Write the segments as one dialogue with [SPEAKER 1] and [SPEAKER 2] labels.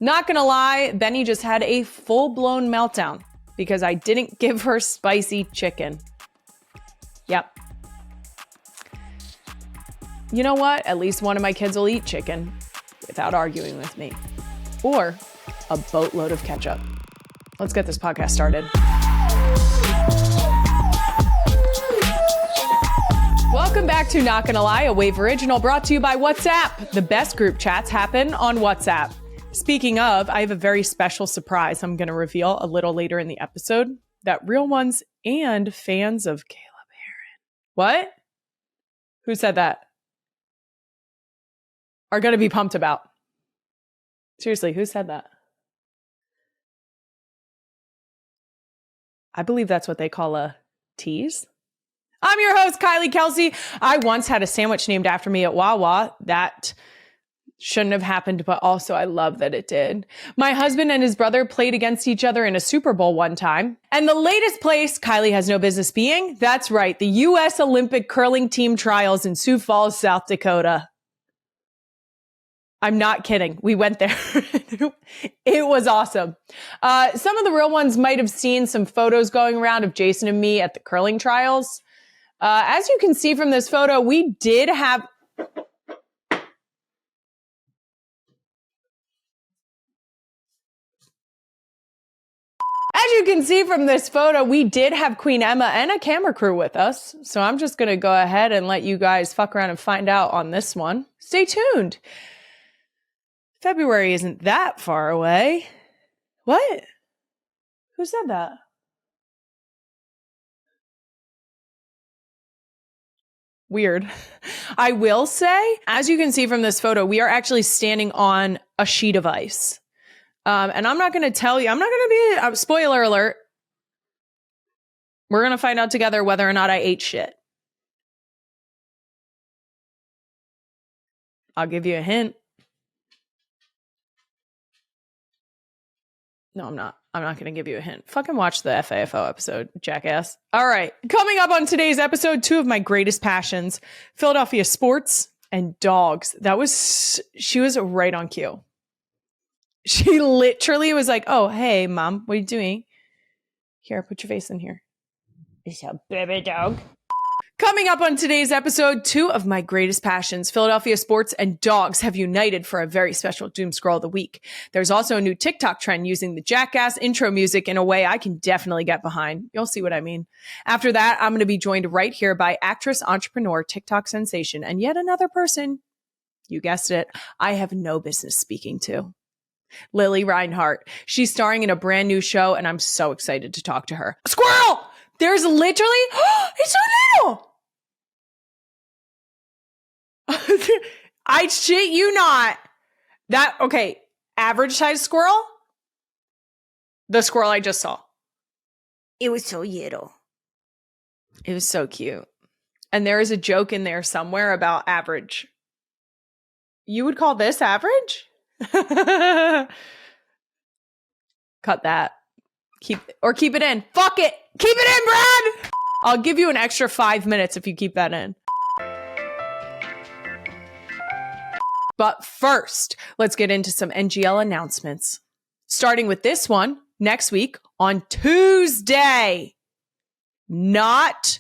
[SPEAKER 1] Not gonna lie, Benny just had a full-blown meltdown because I didn't give her spicy chicken. Yep. You know what? At least one of my kids will eat chicken without arguing with me. Or a boatload of ketchup. Let's get this podcast started. Welcome back to Not Gonna Lie, a Wave original brought to you by WhatsApp. The best group chats happen on WhatsApp. Speaking of, I have a very special surprise I'm going to reveal a little later in the episode that real ones and fans of Caleb Heron. What? Who said that? Are going to be pumped about. Seriously, who said that? I believe that's what they call a tease. I'm your host, Kylie Kelsey. I once had a sandwich named after me at Wawa. That shouldn't have happened, but also I love that it did. My husband and his brother played against each other in a Super Bowl one time. And the latest place Kylie has no business being, that's right, the U.S. Olympic curling team trials in Sioux Falls, South Dakota. I'm not kidding. We went there. It was awesome. Some of the real ones might have seen some photos going around of Jason and me at the curling trials. As you can see from this photo, we did have... As you can see from this photo, we did have Queen Emma and a camera crew with us. So I'm just going to go ahead and let you guys fuck around and find out on this one. Stay tuned. February isn't that far away. What? Who said that? Weird. I will say, as you can see from this photo, we are actually standing on a sheet of ice. And I'm not going to tell you, I'm not going to be, spoiler alert. We're going to find out together whether or not I ate shit. I'll give you a hint. No, I'm not. I'm not going to give you a hint. Fucking watch the FAFO episode, Jackass. All right. Coming up on today's episode, two of my greatest passions, Philadelphia sports and dogs. She was right on cue. She literally was like, oh, hey, mom, what are you doing? Here, put your face in here. It's a baby dog. Coming up on today's episode, two of my greatest passions, Philadelphia sports and dogs, have united for a very special Doom Scroll of the Week. There's also a new TikTok trend using the Jackass intro music in a way I can definitely get behind. You'll see what I mean. After that, I'm going to be joined right here by actress, entrepreneur, TikTok sensation, and yet another person, you guessed it, I have no business speaking to. Lili Reinhart. She's starring in a brand new show, and I'm so excited to talk to her. Squirrel! There's literally, it's so little! I shit you not. Okay, average size squirrel? The squirrel I just saw. It was so little. It was so cute. And there is a joke in there somewhere about average. You would call this average? Cut that. Keep it in. Fuck it. Keep it in, Brad. I'll give you an extra 5 minutes if you keep that in. But first, let's get into some NGL announcements. Starting with this one, next week on Tuesday, not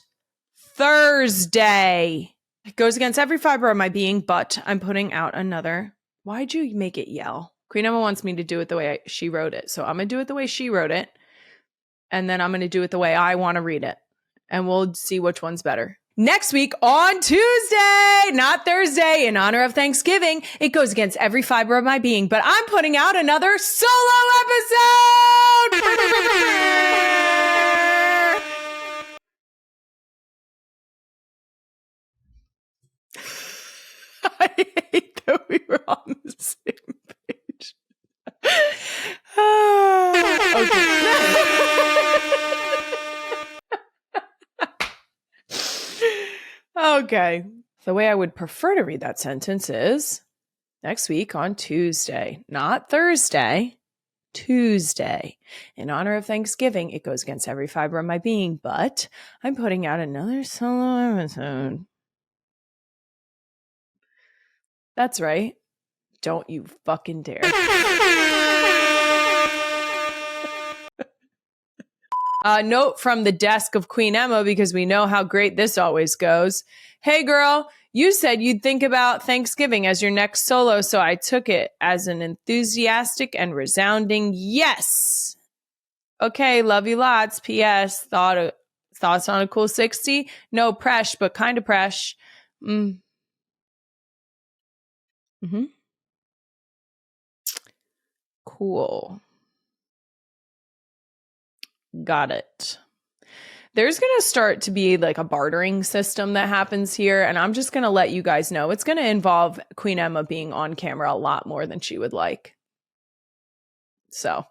[SPEAKER 1] Thursday. It goes against every fiber of my being, but I'm putting out another. Why'd you make it yell? Queen Emma wants me to do it the way she wrote it. So I'm going to do it the way she wrote it. And then I'm going to do it the way I want to read it. And we'll see which one's better. Next week on Tuesday, not Thursday, in honor of Thanksgiving, it goes against every fiber of my being, but I'm putting out another solo episode! I hate that we were on the same page. Okay. The way I would prefer to read that sentence is next week on Tuesday, not Thursday, Tuesday. In honor of Thanksgiving, it goes against every fiber of my being, but I'm putting out another solo episode. That's right. Don't you fucking dare. Note from the desk of Queen Emma, because we know how great this always goes. Hey girl, you said you'd think about Thanksgiving as your next solo, so I took it as an enthusiastic and resounding yes. Okay, love you lots. P.S. Thoughts on a cool 60? No presh, but kind of presh. Mm-hmm. Cool. Got it. There's going to start to be like a bartering system that happens here. And I'm just going to let you guys know it's going to involve Queen Emma being on camera a lot more than she would like. So,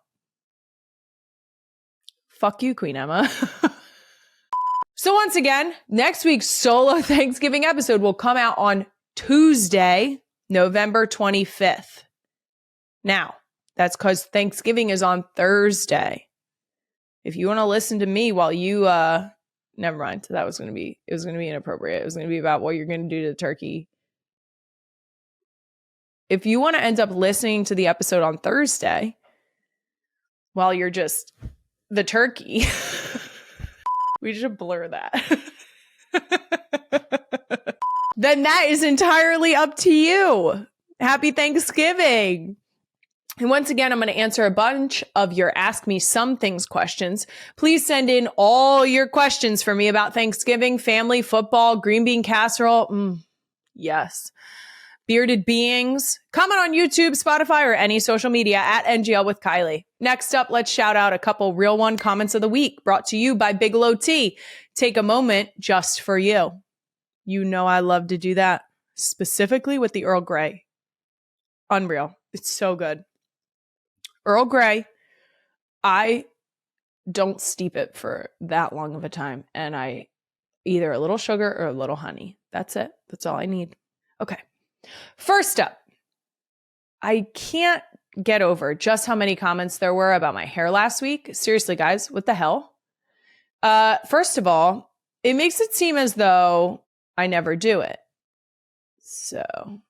[SPEAKER 1] fuck you, Queen Emma. So once again, next week's solo Thanksgiving episode will come out on Tuesday, November 25th. Now, that's because Thanksgiving is on Thursday. If you want to listen to me while you, never mind. It was going to be inappropriate. It was going to be about what you're going to do to the turkey. If you want to end up listening to the episode on Thursday while you're just the turkey, we should blur that. Then that is entirely up to you. Happy Thanksgiving. And once again, I'm going to answer a bunch of your Ask Me Some Things questions. Please send in all your questions for me about Thanksgiving, family, football, green bean casserole. Yes. Bearded beings. Comment on YouTube, Spotify, or any social media at NGL with Kylie. Next up, let's shout out a couple Real One comments of the week brought to you by Bigelow Tea. Take a moment just for you. You know I love to do that, specifically with the Earl Grey. Unreal. It's so good. Earl Grey, I don't steep it for that long of a time. And I either a little sugar or a little honey. That's it. That's all I need. Okay. First up, I can't get over just how many comments there were about my hair last week. Seriously, guys, what the hell? First of all, it makes it seem as though I never do it. So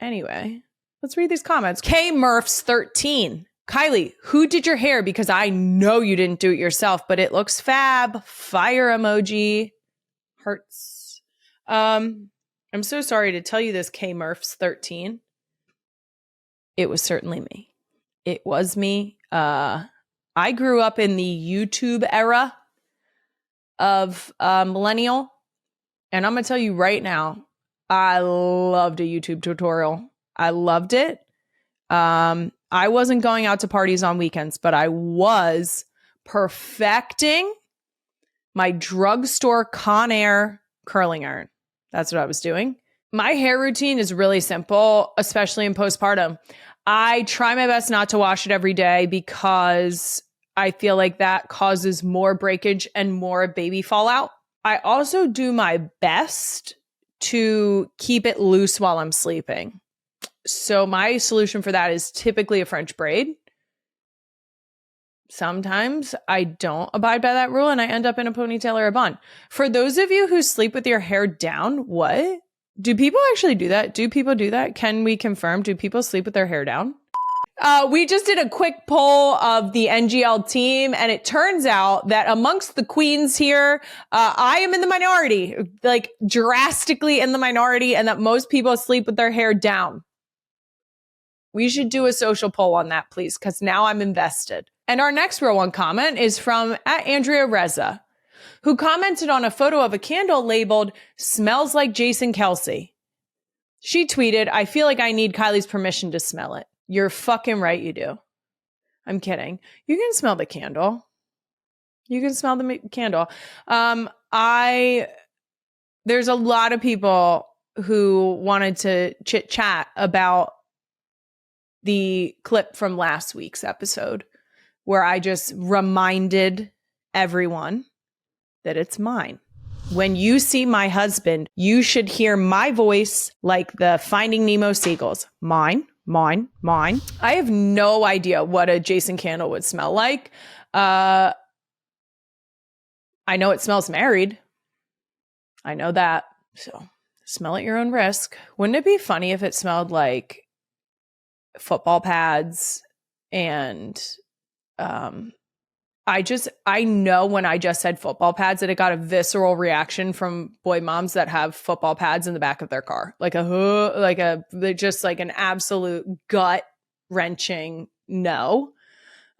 [SPEAKER 1] anyway, let's read these comments. K Murphs 13. Kylie, who did your hair? Because I know you didn't do it yourself, but it looks fab. Fire emoji. Hearts. I'm so sorry to tell you this, K Murphs 13. It was certainly me. It was me. I grew up in the YouTube era of millennial. And I'm going to tell you right now, I loved a YouTube tutorial. I loved it. I wasn't going out to parties on weekends, but I was perfecting my drugstore Conair curling iron. That's what I was doing. My hair routine is really simple, especially in postpartum. I try my best not to wash it every day because I feel like that causes more breakage and more baby fallout. I also do my best to keep it loose while I'm sleeping. So my solution for that is typically a French braid. Sometimes I don't abide by that rule and I end up in a ponytail or a bun. For those of you who sleep with your hair down, what? Do people actually do that? Do people do that? Can we confirm? Do people sleep with their hair down? We just did a quick poll of the NGL team, and it turns out that amongst the queens here, I am in the minority, like drastically in the minority, and that most people sleep with their hair down. We should do a social poll on that, please, because now I'm invested. And our next Real One comment is from @Andrea Reza, who commented on a photo of a candle labeled "Smells like Jason Kelsey." She tweeted, "I feel like I need Kylie's permission to smell it." You're fucking right, you do. I'm kidding. You can smell the candle. You can smell the candle. There's a lot of people who wanted to chit chat about the clip from last week's episode where I just reminded everyone that it's mine. When you see my husband, you should hear my voice like the Finding Nemo seagulls. Mine, mine, mine. I have no idea what a Jason candle would smell like. I know it smells married. I know that. So smell at your own risk. Wouldn't it be funny if it smelled like football pads and I know when I just said football pads that it got a visceral reaction from boy moms that have football pads in the back of their car. Just like an absolute gut wrenching no.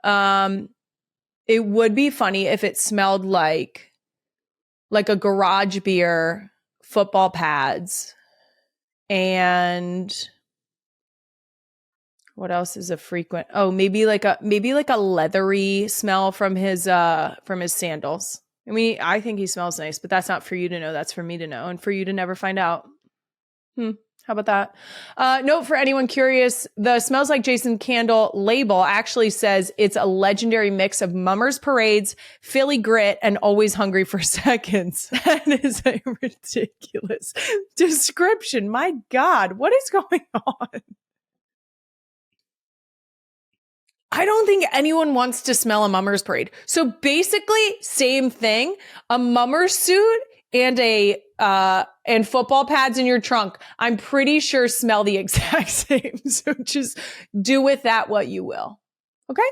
[SPEAKER 1] It would be funny if it smelled like a garage beer, football pads, and what else is a frequent? Oh, maybe like a leathery smell from his sandals. I mean, I think he smells nice, but that's not for you to know. That's for me to know and for you to never find out. How about that? Note for anyone curious, the Smells Like Jason candle label actually says it's a legendary mix of Mummers Parades, Philly Grit, and Always Hungry for Seconds. That is a ridiculous description. My God, what is going on? I don't think anyone wants to smell a Mummers Parade. So basically, same thing. A Mummers suit and and football pads in your trunk, I'm pretty sure smell the exact same. So just do with that what you will. Okay?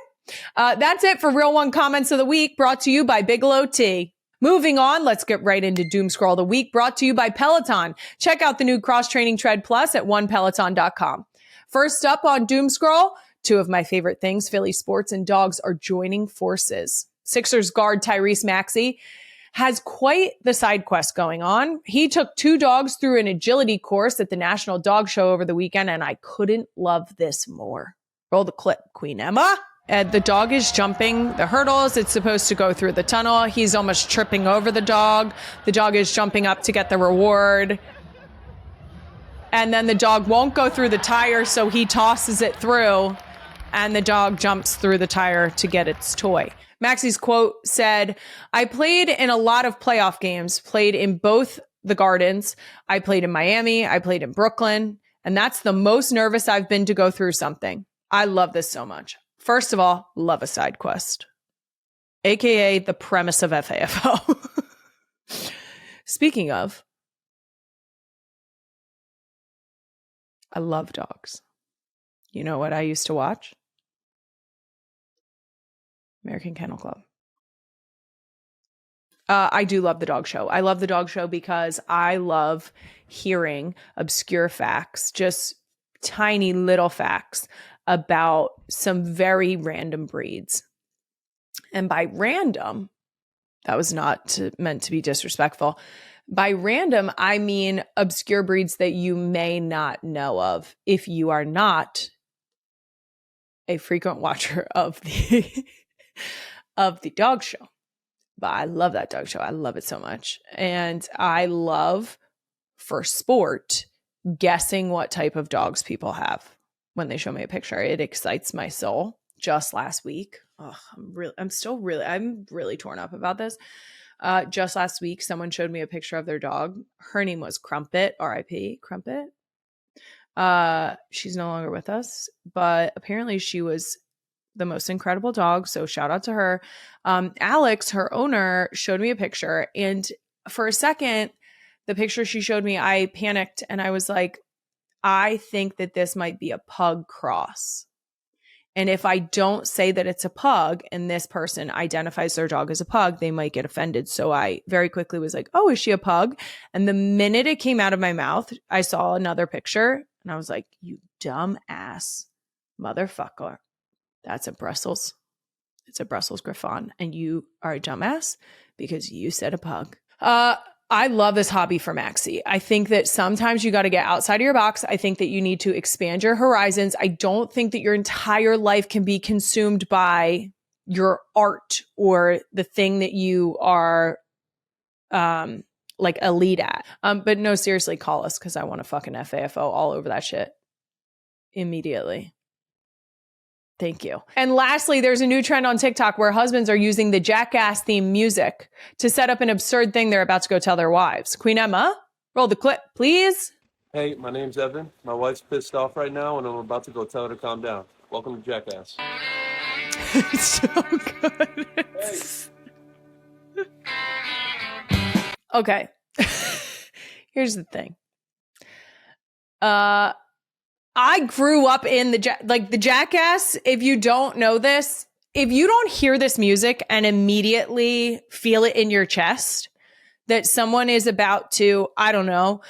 [SPEAKER 1] That's it for Real One Comments of the Week, brought to you by Bigelow Tea. Moving on, let's get right into Doom Scroll of the Week, brought to you by Peloton. Check out the new Cross Training Tread Plus at onepeloton.com. First up on Doom Scroll, two of my favorite things, Philly sports and dogs, are joining forces. Sixers guard Tyrese Maxey has quite the side quest going on. He took two dogs through an agility course at the National Dog Show over the weekend, and I couldn't love this more. Roll the clip, Queen Emma. The dog is jumping the hurdles. It's supposed to go through the tunnel. He's almost tripping over the dog. The dog is jumping up to get the reward. And then the dog won't go through the tire, so he tosses it through, and the dog jumps through the tire to get its toy. Maxie's quote said, I played in a lot of playoff games, played in both the Gardens. I played in Miami. I played in Brooklyn. And that's the most nervous I've been to go through something. I love this so much. First of all, love a side quest, AKA the premise of FAFO. Speaking of, I love dogs. You know what I used to watch? American Kennel Club. I do love the dog show. I love the dog show because I love hearing obscure facts, just tiny little facts about some very random breeds. And by random, that was not meant to be disrespectful. By random, I mean obscure breeds that you may not know of if you are not a frequent watcher of the of the dog show. But I love that dog show. I love it so much. And I love, for sport, guessing what type of dogs people have when they show me a picture. It excites my soul. Just last week, I'm really torn up about this. Just last week, someone showed me a picture of their dog. Her name was Crumpet, R.I.P. Crumpet. She's no longer with us, but apparently she was the most incredible dog. So shout out to her. Alex, her owner, showed me a picture. And for a second, the picture she showed me, I panicked and I was like, I think that this might be a pug cross. And if I don't say that it's a pug and this person identifies their dog as a pug, they might get offended. So I very quickly was like, oh, is she a pug? And the minute it came out of my mouth, I saw another picture and I was like, you dumb ass motherfucker. That's a Brussels. It's a Brussels Griffon. And you are a dumbass because you said a pug. I love this hobby for Maxie. I think that sometimes you got to get outside of your box. I think that you need to expand your horizons. I don't think that your entire life can be consumed by your art or the thing that you are like elite at. But no, seriously, call us because I want to fucking FAFO all over that shit immediately. Thank you. And lastly, there's a new trend on TikTok where husbands are using the Jackass theme music to set up an absurd thing they're about to go tell their wives. Queen Emma, roll the clip, please.
[SPEAKER 2] Hey, my name's Evan. My wife's pissed off right now, and I'm about to go tell her to calm down. Welcome to Jackass.
[SPEAKER 1] It's so good. Hey. Okay. Here's the thing. I grew up in the Jackass. If you don't know this, if you don't hear this music and immediately feel it in your chest that someone is about to, I don't know,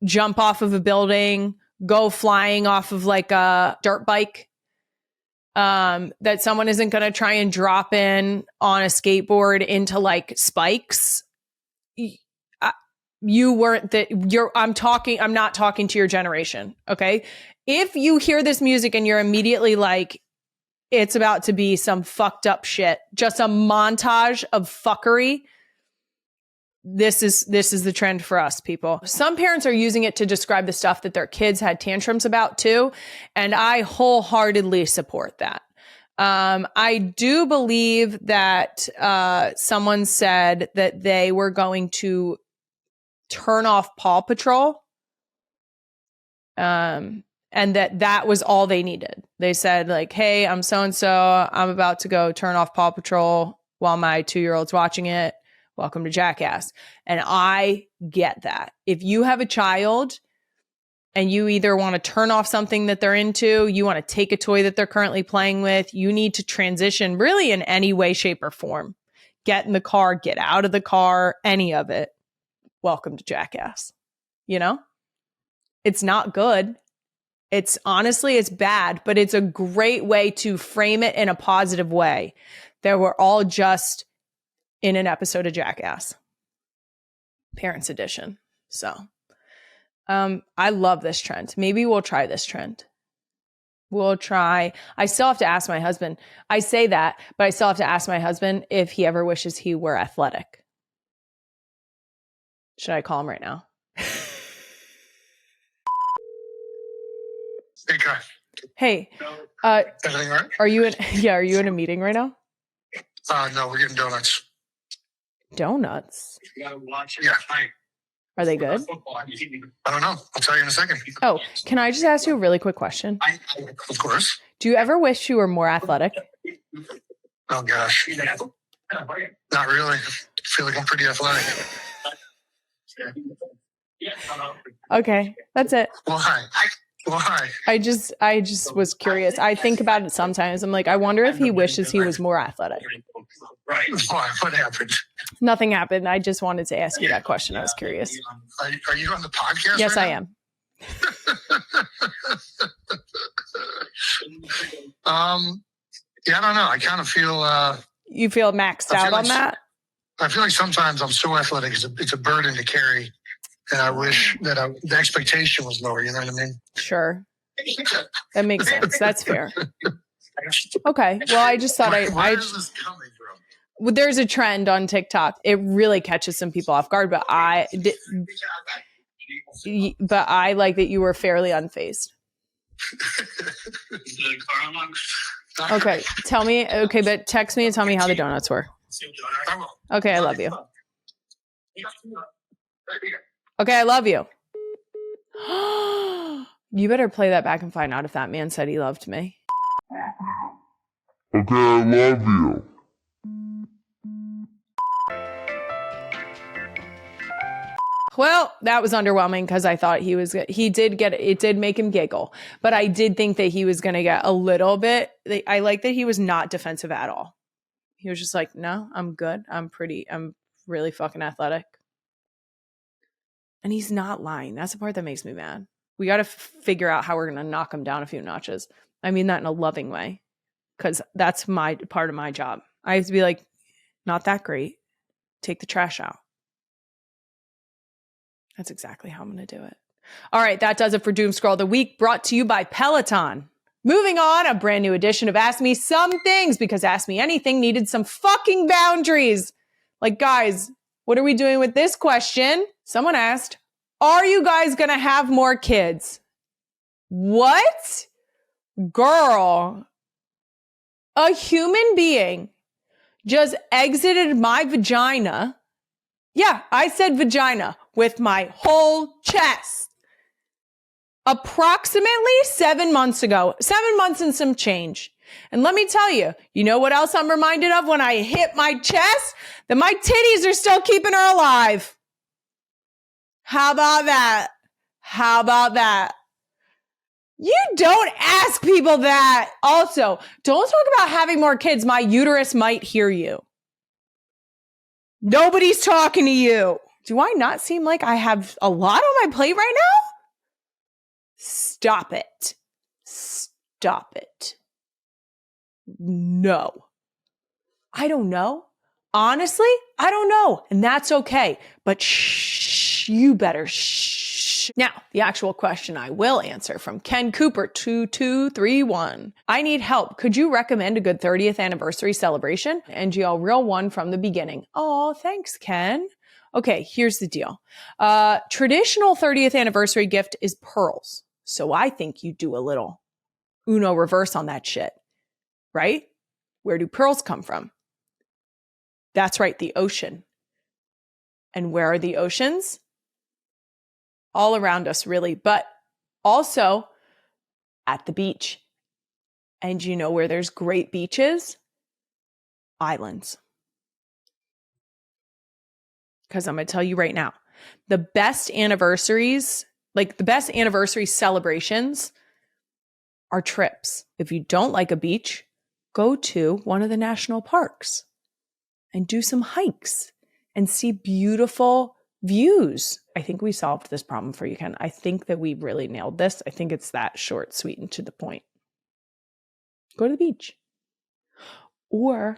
[SPEAKER 1] jump off of a building, go flying off of like a dirt bike, that someone isn't going to try and drop in on a skateboard into like spikes, you weren't that I'm not talking to your generation. Okay. If you hear this music and you're immediately like, it's about to be some fucked up shit, just a montage of fuckery, this is the trend for us, people. Some parents are using it to describe the stuff that their kids had tantrums about too. And I wholeheartedly support that. I do believe that someone said that they were going to turn off Paw Patrol. And that was all they needed. They said like, hey, I'm so-and-so. I'm about to go turn off Paw Patrol while my 2-year-old's watching it. Welcome to Jackass. And I get that. If you have a child and you either want to turn off something that they're into, you want to take a toy that they're currently playing with, you need to transition really in any way, shape, or form. Get in the car, get out of the car, any of it. Welcome to Jackass. You know? It's not good. It's bad, but it's a great way to frame it in a positive way. That we're all just in an episode of Jackass. Parents Edition. So, I love this trend. Maybe we'll try this trend. I still have to ask my husband. I say that, but I still have to ask my husband if he ever wishes he were athletic. Should I call him right now?
[SPEAKER 3] Hey, Kai.
[SPEAKER 1] Hey,
[SPEAKER 3] Everything all right?
[SPEAKER 1] are you in a meeting right now?
[SPEAKER 3] No, we're getting donuts.
[SPEAKER 1] Donuts?
[SPEAKER 3] Yeah.
[SPEAKER 1] Are they good?
[SPEAKER 3] I don't know. I'll tell you in a second.
[SPEAKER 1] Oh, can I just ask you a really quick question?
[SPEAKER 3] Of course.
[SPEAKER 1] Do you ever wish you were more athletic?
[SPEAKER 3] Oh, gosh. Not really. I feel like I'm pretty athletic.
[SPEAKER 1] Okay, that's it.
[SPEAKER 3] Why?
[SPEAKER 1] I just was curious. I think about it sometimes. I'm like, I wonder if he wishes he was more athletic.
[SPEAKER 3] Why? What happened?
[SPEAKER 1] Nothing happened. I just wanted to ask you that question. I was curious.
[SPEAKER 3] Are you on the podcast?
[SPEAKER 1] Yes,
[SPEAKER 3] right
[SPEAKER 1] I am.
[SPEAKER 3] Yeah, I don't know. I kind of feel...
[SPEAKER 1] You feel maxed out on that?
[SPEAKER 3] I feel like sometimes I'm so athletic, it's a burden to carry. And I wish that the expectation was lower. You know what I mean?
[SPEAKER 1] Sure. That makes sense. That's fair. Okay. Well, I just thought
[SPEAKER 3] Where is this coming from?
[SPEAKER 1] Well, there's a trend on TikTok. It really catches some people off guard, but I like that you were fairly unfazed. Okay. Tell me. Okay. But text me and tell me how the donuts were. Okay. I love you. Okay, I love you. You better play that back and find out if that man said he loved me.
[SPEAKER 4] Okay, I love you.
[SPEAKER 1] Well, that was underwhelming because I thought it did make him giggle, but I did think that he was going to get a little bit. I like that he was not defensive at all. He was just like, no, I'm good. I'm really fucking athletic. And he's not lying. That's the part that makes me mad. We got to figure out how we're going to knock him down a few notches. I mean that in a loving way, because that's my part of my job. I have to be like, not that great. Take the trash out. That's exactly how I'm going to do it. All right, that does it for Doom Scroll of the Week, brought to you by Peloton. Moving on, a brand new edition of Ask Me Some Things, because Ask Me Anything needed some fucking boundaries. Like, guys, what are we doing with this question? Someone asked, are you guys going to have more kids? What? Girl, a human being just exited my vagina. Yeah, I said vagina with my whole chest. Approximately 7 months ago. 7 months and some change. And let me tell you, you know what else I'm reminded of when I hit my chest? That my titties are still keeping her alive. How about that? How about that? You don't ask people that. Also, don't talk about having more kids. My uterus might hear you. Nobody's talking to you. Do I not seem like I have a lot on my plate right now? Stop it. Stop it. No. I don't know. Honestly, I don't know. And that's okay. But shh, you better shh. Now, the actual question I will answer from Ken Cooper 2231. I need help. Could you recommend a good 30th anniversary celebration? NGL real one from the beginning. Oh, thanks, Ken. Okay, here's the deal. Traditional 30th anniversary gift is pearls. So I think you do a little Uno reverse on that shit, right? Where do pearls come from? That's right, the ocean. And where are the oceans? All around us, really, but also at the beach. And you know where there's great beaches? Islands. Because I'm going to tell you right now, the best anniversaries, like the best anniversary celebrations are trips. If you don't like a beach, go to one of the national parks and do some hikes and see beautiful views. I think we solved this problem for you, Ken. I think that we really nailed this. I think it's that short, sweet, and to the point. Go to the beach. Or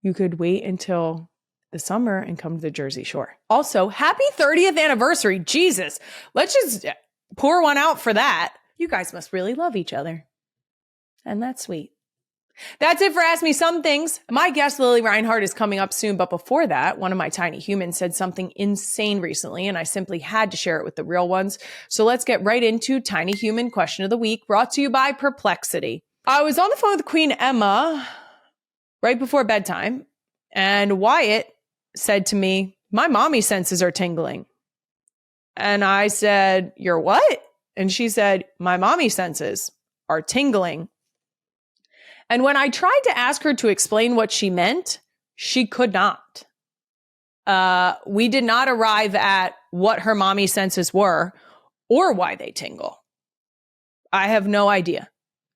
[SPEAKER 1] you could wait until the summer and come to the Jersey Shore. Also, happy 30th anniversary. Jesus. Let's just pour one out for that. You guys must really love each other. And that's sweet. That's it for Ask Me Some Things. My guest, Lili Reinhart, is coming up soon. But before that, one of my tiny humans said something insane recently, and I simply had to share it with the real ones. So let's get right into Tiny Human Question of the Week, brought to you by Perplexity. I was on the phone with Queen Emma right before bedtime, and Wyatt said to me, my mommy senses are tingling. And I said, your what? And she said, my mommy senses are tingling. And when I tried to ask her to explain what she meant, she could not. We did not arrive at what her mommy senses were or why they tingle. I have no idea.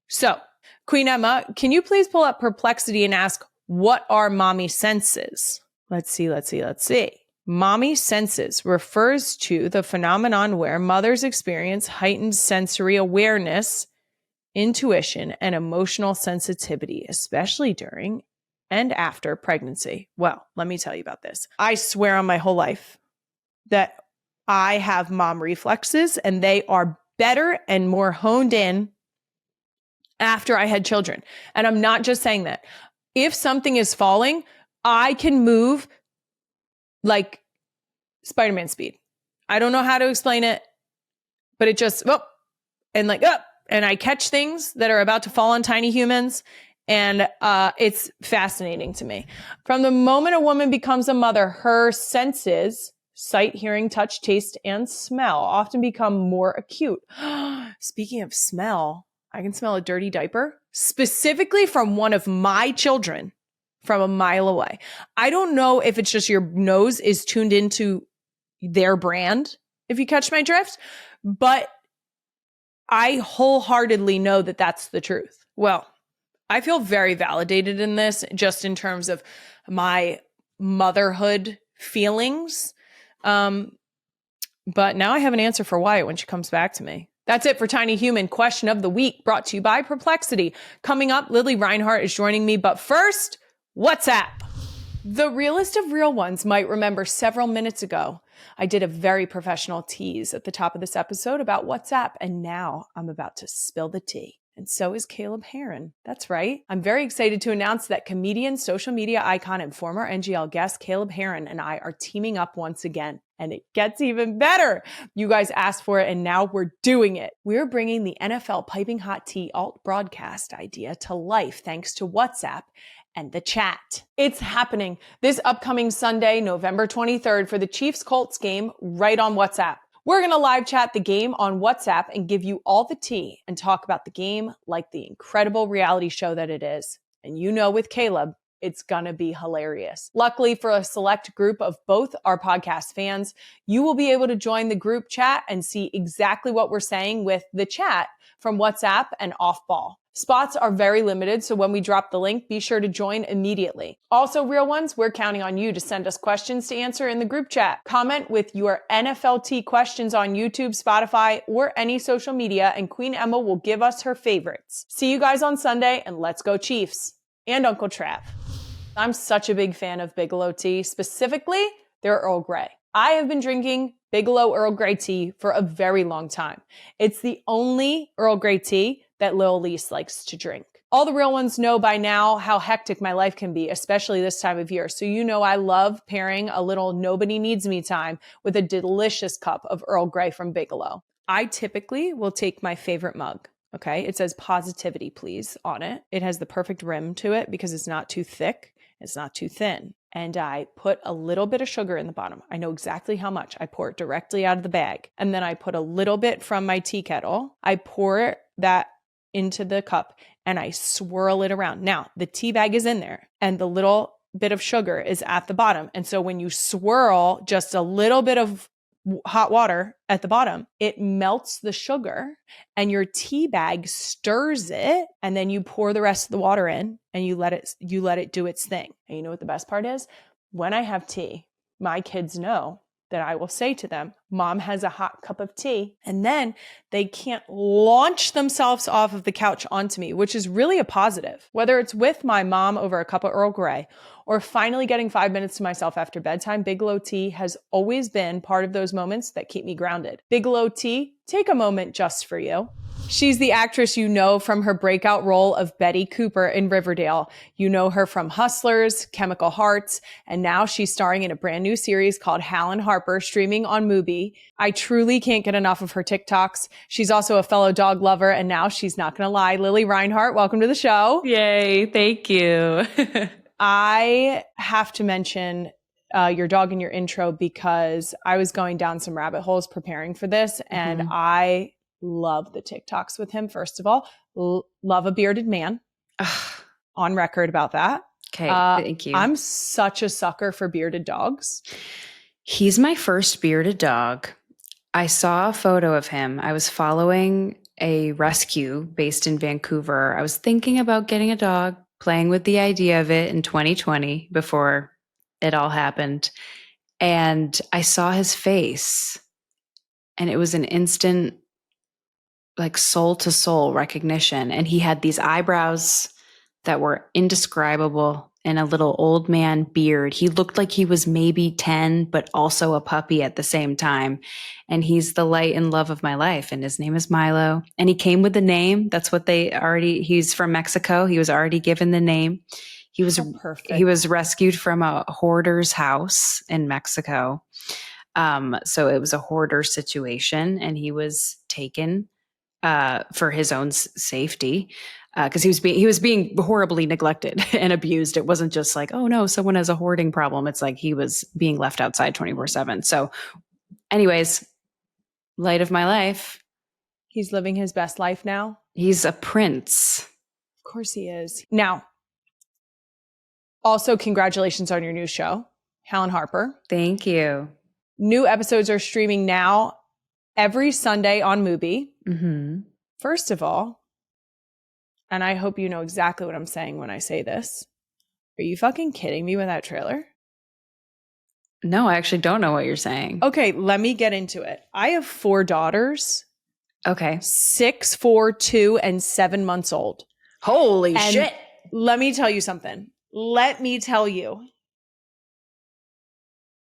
[SPEAKER 1] So, Queen Emma, can you please pull up Perplexity and ask, what are mommy senses? Let's see. Mommy senses refers to the phenomenon where mothers experience heightened sensory awareness, intuition, and emotional sensitivity, especially during and after pregnancy. Well, let me tell you about this. I swear on my whole life that I have mom reflexes, and they are better and more honed in after I had children. And I'm not just saying that. If something is falling, I can move like Spider-Man speed. I don't know how to explain it, but it just, and I catch things that are about to fall on tiny humans, and it's fascinating to me. From the moment a woman becomes a mother, her senses, sight, hearing, touch, taste, and smell, often become more acute. Speaking of smell, I can smell a dirty diaper, specifically from one of my children from a mile away. I don't know if it's just your nose is tuned into their brand, if you catch my drift, but I wholeheartedly know that that's the truth. Well, I feel very validated in this, just in terms of my motherhood feelings. But now I have an answer for Wyatt when she comes back to me. That's it for Tiny Human Question of the Week, brought to you by Perplexity. Coming up, Lili Reinhart is joining me. But first, WhatsApp. The realest of real ones might remember several minutes ago, I did a very professional tease at the top of this episode about WhatsApp, and now I'm about to spill the tea. And so is Caleb Heron. That's right. I'm very excited to announce that comedian, social media icon, and former NGL guest Caleb Heron and I are teaming up once again. And it gets even better. You guys asked for it, and now we're doing it. We're bringing the NFL Piping Hot Tea alt broadcast idea to life thanks to WhatsApp and the chat. It's happening this upcoming Sunday, November 23rd, for the Chiefs-Colts game right on WhatsApp. We're going to live chat the game on WhatsApp and give you all the tea and talk about the game like the incredible reality show that it is. And you know, with Caleb, it's going to be hilarious. Luckily, for a select group of both our podcast fans, you will be able to join the group chat and see exactly what we're saying with the chat from WhatsApp and off ball. Spots are very limited, so when we drop the link, be sure to join immediately. Also, real ones, we're counting on you to send us questions to answer in the group chat. Comment with your NFLT questions on YouTube, Spotify, or any social media, and Queen Emma will give us her favorites. See you guys on Sunday, and let's go Chiefs. And Uncle Trav. I'm such a big fan of Bigelow tea, specifically their Earl Grey. I have been drinking Bigelow Earl Grey tea for a very long time. It's the only Earl Grey tea that Lil Lise likes to drink. All the real ones know by now how hectic my life can be, especially this time of year. So you know I love pairing a little nobody needs me time with a delicious cup of Earl Grey from Bigelow. I typically will take my favorite mug. Okay, it says positivity, please, on it. It has the perfect rim to it because it's not too thick, it's not too thin. And I put a little bit of sugar in the bottom. I know exactly how much. I pour it directly out of the bag. And then I put a little bit from my tea kettle. I pour that into the cup and I swirl it around. Now, the tea bag is in there and the little bit of sugar is at the bottom. And so when you swirl just a little bit of hot water at the bottom, it melts the sugar and your tea bag stirs it, and then you pour the rest of the water in and you let it do its thing. And you know what the best part is? When I have tea, my kids know that I will say to them, Mom has a hot cup of tea, and then they can't launch themselves off of the couch onto me, which is really a positive. Whether it's with my mom over a cup of Earl Grey or finally getting 5 minutes to myself after bedtime, Bigelow tea has always been part of those moments that keep me grounded. Bigelow tea, take a moment just for you. She's the actress you know from her breakout role of Betty Cooper in Riverdale. You know her from Hustlers, Chemical Hearts, and now she's starring in a brand new series called Hal Harper, streaming on Mubi. I truly can't get enough of her TikToks. She's also a fellow dog lover, and now she's not gonna lie. Lili Reinhart, welcome to the show.
[SPEAKER 4] Yay, thank you.
[SPEAKER 1] I have to mention your dog in your intro because I was going down some rabbit holes preparing for this, and I love the TikToks with him. First of all, love a bearded man. On record about that.
[SPEAKER 4] Okay, thank you.
[SPEAKER 1] I'm such a sucker for bearded dogs.
[SPEAKER 4] He's my first bearded dog. I saw a photo of him. I was following a rescue based in Vancouver. I was thinking about getting a dog, playing with the idea of it in 2020 before it all happened. And I saw his face, and it was an instant, like, soul to soul recognition. And he had these eyebrows that were indescribable and a little old man beard. He looked like he was maybe 10, but also a puppy at the same time. And he's the light and love of my life. And his name is Milo. And he came with the name. That's what he's from Mexico. He was already given the name. He was rescued from a hoarder's house in Mexico. So it was a hoarder situation, and he was taken for his own safety, because he was being horribly neglected and abused. It wasn't just like, oh no, someone has a hoarding problem. It's like he was being left outside 24/7. So anyways, light of my life.
[SPEAKER 1] He's living his best life now.
[SPEAKER 4] He's a prince.
[SPEAKER 1] Of course he is. Now, also congratulations on your new show, Hal Harper.
[SPEAKER 4] Thank you.
[SPEAKER 1] New episodes are streaming now every Sunday on Mubi. First of all, and I hope you know exactly what I'm saying when I say this, are you fucking kidding me with that trailer?
[SPEAKER 4] No, I actually don't know what you're saying.
[SPEAKER 1] Okay, let me get into it. I have 4 daughters.
[SPEAKER 4] Okay.
[SPEAKER 1] 6, 4, 2, and 7 months old.
[SPEAKER 4] Holy shit.
[SPEAKER 1] Let me tell you something. Let me tell you.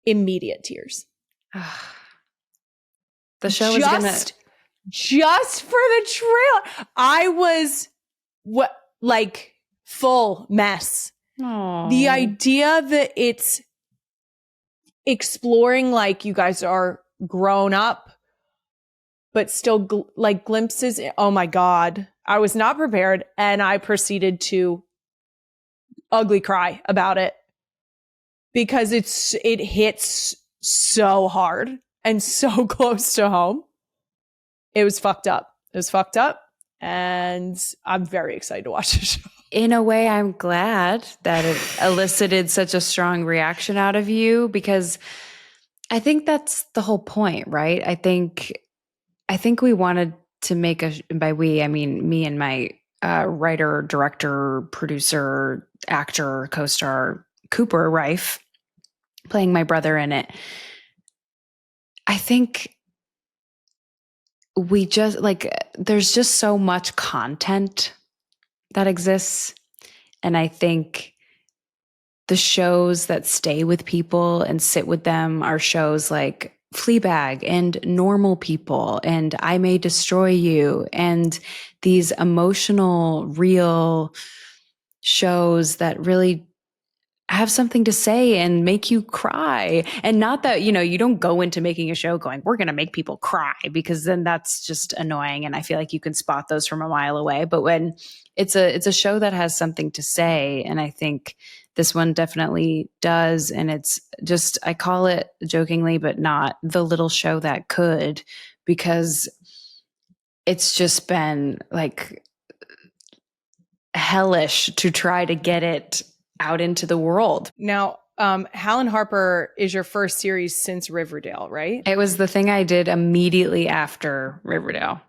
[SPEAKER 1] Immediate tears.
[SPEAKER 4] The show is gonna...
[SPEAKER 1] Just for the trailer. I was full mess.
[SPEAKER 4] Aww.
[SPEAKER 1] The idea that it's exploring, like, you guys are grown up, but still glimpses. Oh my God. I was not prepared, and I proceeded to ugly cry about it because it hits so hard and so close to home. It was fucked up. And I'm very excited to watch the show.
[SPEAKER 4] In a way, I'm glad that it elicited such a strong reaction out of you, because I think that's the whole point, right? I think we wanted to make by we, I mean me and my writer, director, producer, actor, co-star Cooper Rife, playing my brother in it. I think we just there's just so much content that exists. And I think the shows that stay with people and sit with them are shows like Fleabag and Normal People and I May Destroy You, and these emotional, real shows that really have something to say and make you cry. And not that, you don't go into making a show going, we're going to make people cry, because then that's just annoying. And I feel like you can spot those from a mile away. But when it's a show that has something to say, and I think this one definitely does. And it's just, I call it jokingly, but not the little show that could, because it's just been like hellish to try to get it out into the world.
[SPEAKER 1] Now, Hal Harper is your first series since Riverdale, right?
[SPEAKER 4] It was the thing I did immediately after Riverdale.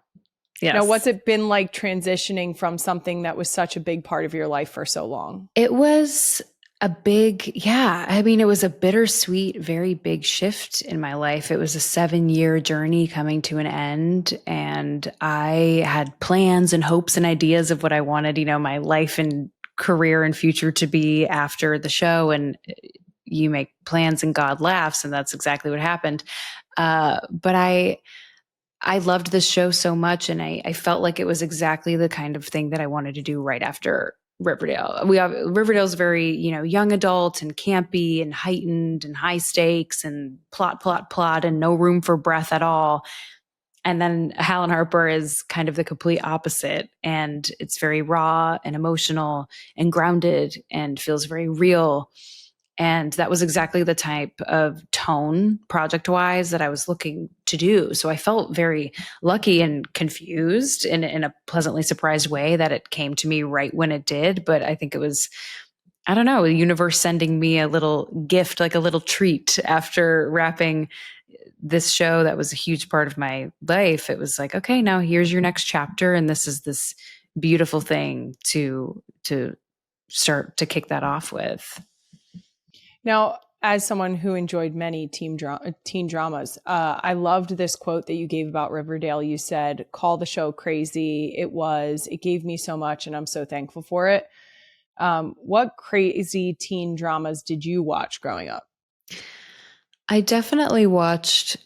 [SPEAKER 4] Yes.
[SPEAKER 1] Now, what's it been like transitioning from something that was such a big part of your life for so long?
[SPEAKER 4] It was a big, it was a bittersweet, very big shift in my life. It was a 7-year journey coming to an end. And I had plans and hopes and ideas of what I wanted, my life and career and future to be after the show. And you make plans and God laughs. And that's exactly what happened. But I loved this show so much. And I felt like it was exactly the kind of thing that I wanted to do right after Riverdale. Riverdale's very, young adult and campy and heightened and high stakes and plot and no room for breath at all. And then Hal Harper is kind of the complete opposite. And it's very raw and emotional and grounded and feels very real. And that was exactly the type of tone, project-wise, that I was looking to do. So I felt very lucky and confused in a pleasantly surprised way that it came to me right when it did. But I think it was, I don't know, the universe sending me a little gift, like a little treat after wrapping this show that was a huge part of my life. It was like, okay, now here's your next chapter. And this is this beautiful thing to start to kick that off with.
[SPEAKER 1] Now, as someone who enjoyed many teen dramas, I loved this quote that you gave about Riverdale. You said, call the show crazy. It gave me so much and I'm so thankful for it. What crazy teen dramas did you watch growing up?
[SPEAKER 4] I definitely watched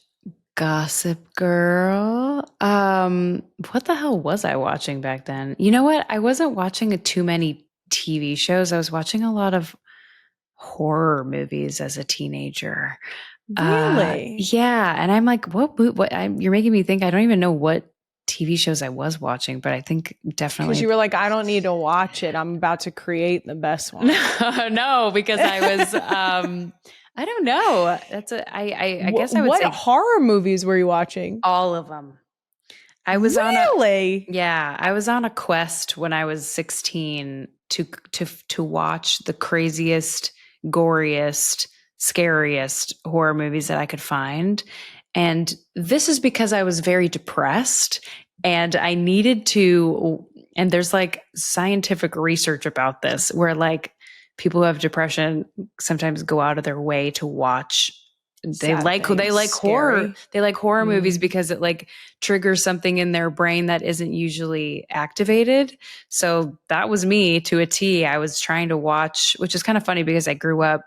[SPEAKER 4] Gossip Girl. What the hell was I watching back then? You know what? I wasn't watching too many TV shows. I was watching a lot of horror movies as a teenager.
[SPEAKER 1] Really?
[SPEAKER 4] Yeah. And I'm like, you're making me think I don't even know what TV shows I was watching, but I think definitely.
[SPEAKER 1] Because you were like, I don't need to watch it. I'm about to create the best one.
[SPEAKER 4] No, because I was, I don't know. I guess I would say.
[SPEAKER 1] What horror movies were you watching?
[SPEAKER 4] All of them. I was
[SPEAKER 1] really?
[SPEAKER 4] I was on a quest when I was 16 to watch the craziest, goriest, scariest horror movies that I could find. And this is because I was very depressed and I needed to, and there's like scientific research about this where like people who have depression sometimes go out of their way to watch. They like horror. They like horror movies because it like triggers something in their brain that isn't usually activated. So that was me to a T. I was trying to watch, which is kind of funny because I grew up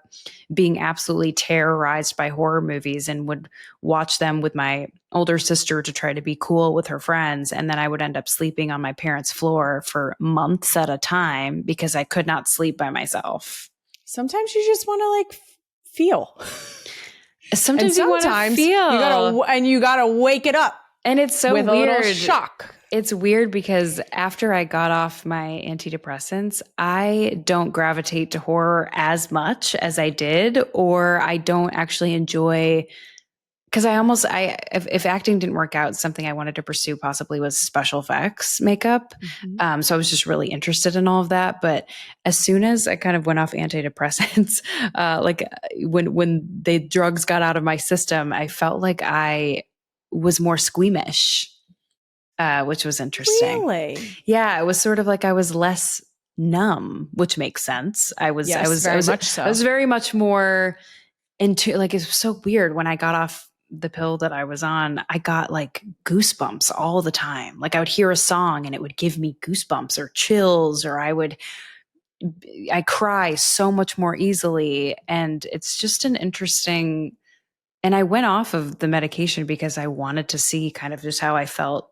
[SPEAKER 4] being absolutely terrorized by horror movies and would watch them with my older sister to try to be cool with her friends. And then I would end up sleeping on my parents' floor for months at a time because I could not sleep by myself.
[SPEAKER 1] Sometimes you just want to like feel.
[SPEAKER 4] Sometimes you want to feel.
[SPEAKER 1] You gotta wake it up.
[SPEAKER 4] And it's so
[SPEAKER 1] with
[SPEAKER 4] weird.
[SPEAKER 1] A little shock.
[SPEAKER 4] It's weird because after I got off my antidepressants, I don't gravitate to horror as much as I did, or I don't actually enjoy, because if acting didn't work out, something I wanted to pursue possibly was special effects makeup. Mm-hmm. So I was just really interested in all of that. But as soon as I kind of went off antidepressants, like when the drugs got out of my system, I felt like I was more squeamish. which was interesting.
[SPEAKER 1] Really?
[SPEAKER 4] Yeah, it was sort of like I was less numb, which makes sense. I was very much more into, like, it's so weird. When I got off the pill that I was on, I got like goosebumps all the time. Like I would hear a song and it would give me goosebumps or chills, or I cry so much more easily. And it's just an interesting, and I went off of the medication because I wanted to see kind of just how I felt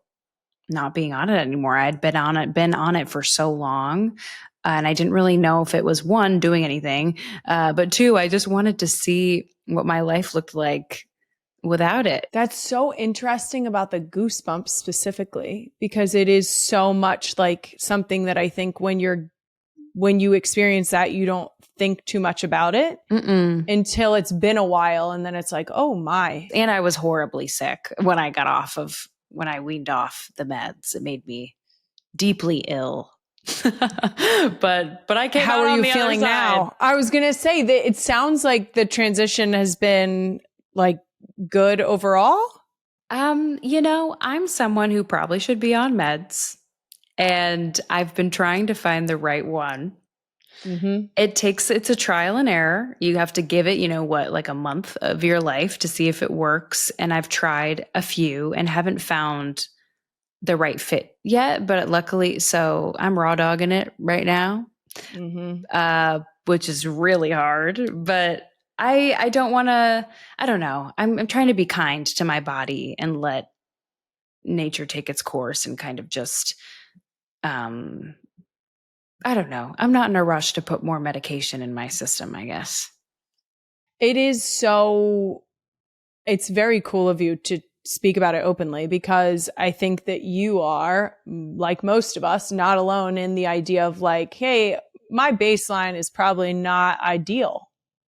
[SPEAKER 4] not being on it anymore. I had been on it for so long. And I didn't really know if it was, one, doing anything, but two, I just wanted to see what my life looked like without it.
[SPEAKER 1] That's so interesting about the goosebumps specifically, because it is so much like something that I think when you experience that, you don't think too much about it until it's been a while. And then it's like, oh my.
[SPEAKER 4] And I was horribly sick when I weaned off the meds. It made me deeply ill. but I came
[SPEAKER 1] How
[SPEAKER 4] out
[SPEAKER 1] are
[SPEAKER 4] on
[SPEAKER 1] you
[SPEAKER 4] the
[SPEAKER 1] feeling
[SPEAKER 4] other side.
[SPEAKER 1] now? I was going to say that it sounds like the transition has been like good overall.
[SPEAKER 4] I'm someone who probably should be on meds, and I've been trying to find the right one.
[SPEAKER 1] Mm-hmm.
[SPEAKER 4] It's a trial and error. You have to give it, like a month of your life to see if it works. And I've tried a few and haven't found the right fit yet, but luckily, so I'm raw dogging it right now, which is really hard, but I don't want to, I don't know. I'm trying to be kind to my body and let nature take its course and kind of just, I don't know. I'm not in a rush to put more medication in my system, I guess.
[SPEAKER 1] It's very cool of you to speak about it openly, because I think that you are, like most of us, not alone in the idea of like, hey, my baseline is probably not ideal.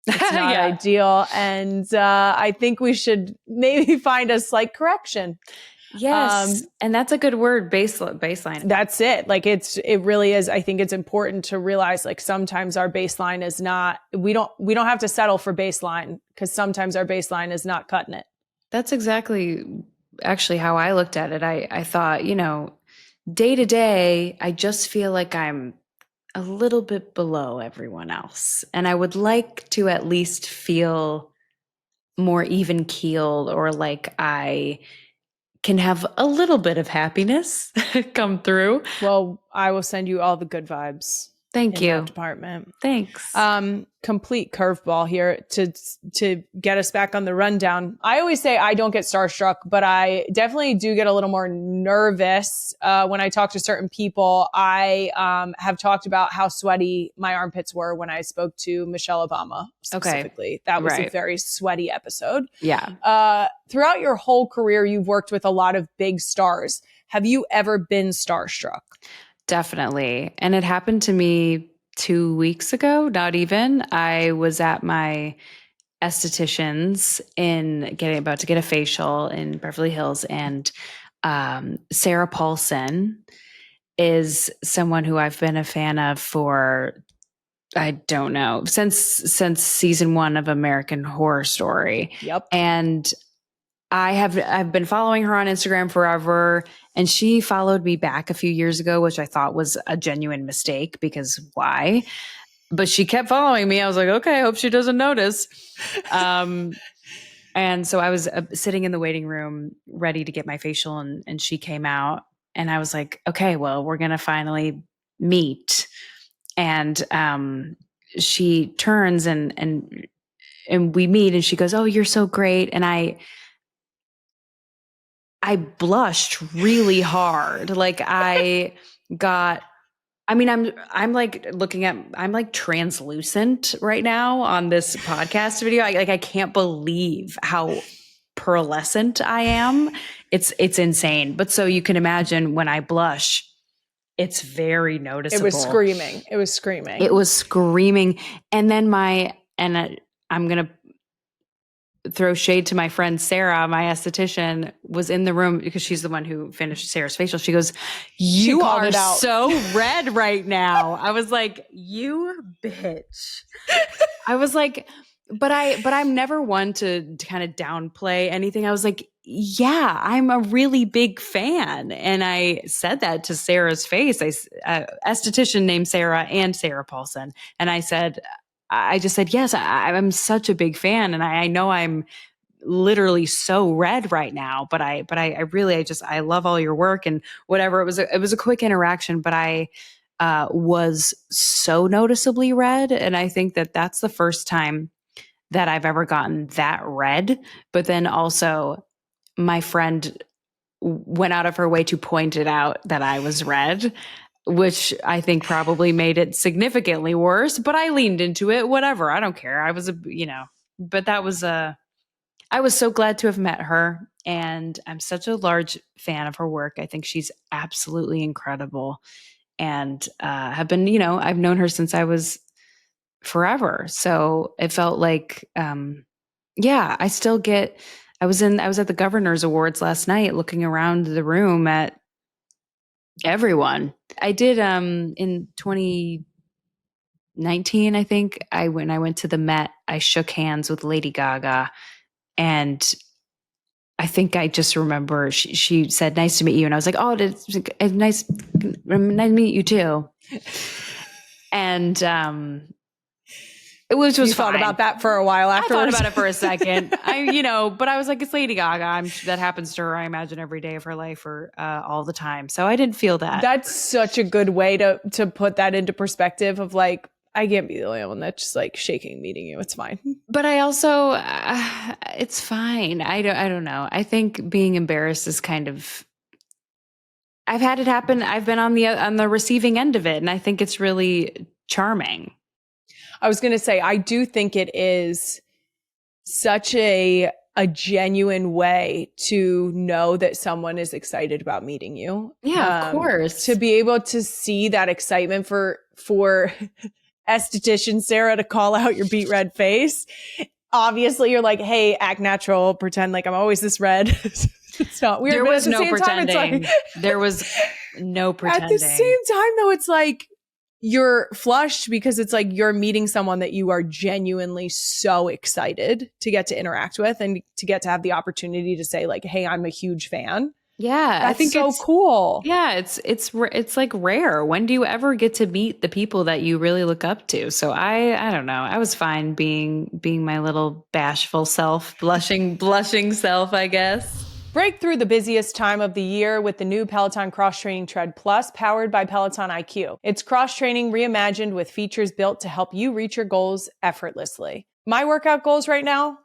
[SPEAKER 1] It's not ideal. And I think we should maybe find a slight correction.
[SPEAKER 4] Yes. And that's a good word, baseline.
[SPEAKER 1] That's it. Like it really is. I think it's important to realize, like, sometimes our baseline is not, we don't have to settle for baseline, because sometimes our baseline is not cutting it.
[SPEAKER 4] That's exactly actually how I looked at it. I thought, day to day, I just feel like I'm a little bit below everyone else. And I would like to at least feel more even keeled, or like I can have a little bit of happiness come through.
[SPEAKER 1] Well, I will send you all the good vibes.
[SPEAKER 4] Thank you.
[SPEAKER 1] That department.
[SPEAKER 4] Thanks.
[SPEAKER 1] Complete curveball here to get us back on the rundown. I always say I don't get starstruck, but I definitely do get a little more nervous when I talk to certain people. I have talked about how sweaty my armpits were when I spoke to Michelle Obama specifically. Okay. That was a very sweaty episode.
[SPEAKER 4] Yeah.
[SPEAKER 1] Throughout your whole career, you've worked with a lot of big stars. Have you ever been starstruck?
[SPEAKER 4] Definitely. And it happened to me 2 weeks ago, not even. I was at my esthetician's about to get a facial in Beverly Hills. And Sarah Paulson is someone who I've been a fan of for, I don't know, since season 1 of American Horror Story.
[SPEAKER 1] Yep.
[SPEAKER 4] And I've been following her on Instagram forever, and she followed me back a few years ago, which I thought was a genuine mistake, because why? But she kept following me. I was like, okay, I hope she doesn't notice. And so I was sitting in the waiting room ready to get my facial, and she came out, and I was like, okay, well, we're going to finally meet. And she turns and we meet, and she goes, oh, you're so great. And I blushed really hard. Like I'm like translucent right now on this podcast video. I can't believe how pearlescent I am. It's insane. But so you can imagine when I blush, it's very noticeable.
[SPEAKER 1] It was screaming.
[SPEAKER 4] It was screaming. And then I'm going to throw shade to my friend Sarah, my esthetician, was in the room because she's the one who finished Sarah's facial. She goes, you are so red right now. I was like, you bitch. I was like, but I'm never one to kind of downplay anything. I was like, yeah, I'm a really big fan. And I said that to Sarah's face. Esthetician named Sarah and Sarah Paulson. And I just said, yes, I'm such a big fan. And I know I'm literally so red right now, but I really, I love all your work and whatever. It was a quick interaction, but I was so noticeably red. And I think that that's the first time that I've ever gotten that red. But then also my friend went out of her way to point it out that I was red, which I think probably made it significantly worse, but I leaned into it, whatever. I don't care. But I was so glad to have met her, and I'm such a large fan of her work. I think she's absolutely incredible, and have been, I've known her since I was forever. So it felt like, yeah, I was at the governor's awards last night looking around the room at everyone. I did, in 2019, I think when I went to the Met, I shook hands with Lady Gaga, and I think I just remember she said, "Nice to meet you." And I was like, "Oh, it's nice to meet you too." And, it was just
[SPEAKER 1] thought about that for a while afterwards.
[SPEAKER 4] I thought about it for a second. But I was like, it's Lady Gaga. That happens to her, I imagine, every day of her life or all the time. So I didn't feel that.
[SPEAKER 1] That's such a good way to put that into perspective of like, I can't be the only one that's just like shaking meeting you. It's fine.
[SPEAKER 4] But I also, it's fine. I don't know. I think being embarrassed is kind of, I've had it happen. I've been on the receiving end of it. And I think it's really charming.
[SPEAKER 1] I was going to say, I do think it is such a genuine way to know that someone is excited about meeting you.
[SPEAKER 4] Yeah, of course.
[SPEAKER 1] To be able to see that excitement for esthetician Sarah to call out your beet red face. Obviously, you're like, hey, act natural, pretend like I'm always this red. It's not weird.
[SPEAKER 4] There was no pretending.
[SPEAKER 1] There
[SPEAKER 4] was no pretending.
[SPEAKER 1] At the same time, though, it's like, you're flushed because it's like you're meeting someone that you are genuinely so excited to get to interact with and to get to have the opportunity to say like, hey, I'm a huge fan.
[SPEAKER 4] Yeah.
[SPEAKER 1] I think so cool.
[SPEAKER 4] Yeah. It's like rare. When do you ever get to meet the people that you really look up to? So I don't know. I was fine being my little bashful self, blushing self, I guess.
[SPEAKER 1] Break through the busiest time of the year with the new Peloton Cross Training Tread Plus powered by Peloton IQ. It's cross training reimagined with features built to help you reach your goals effortlessly. My workout goals right now,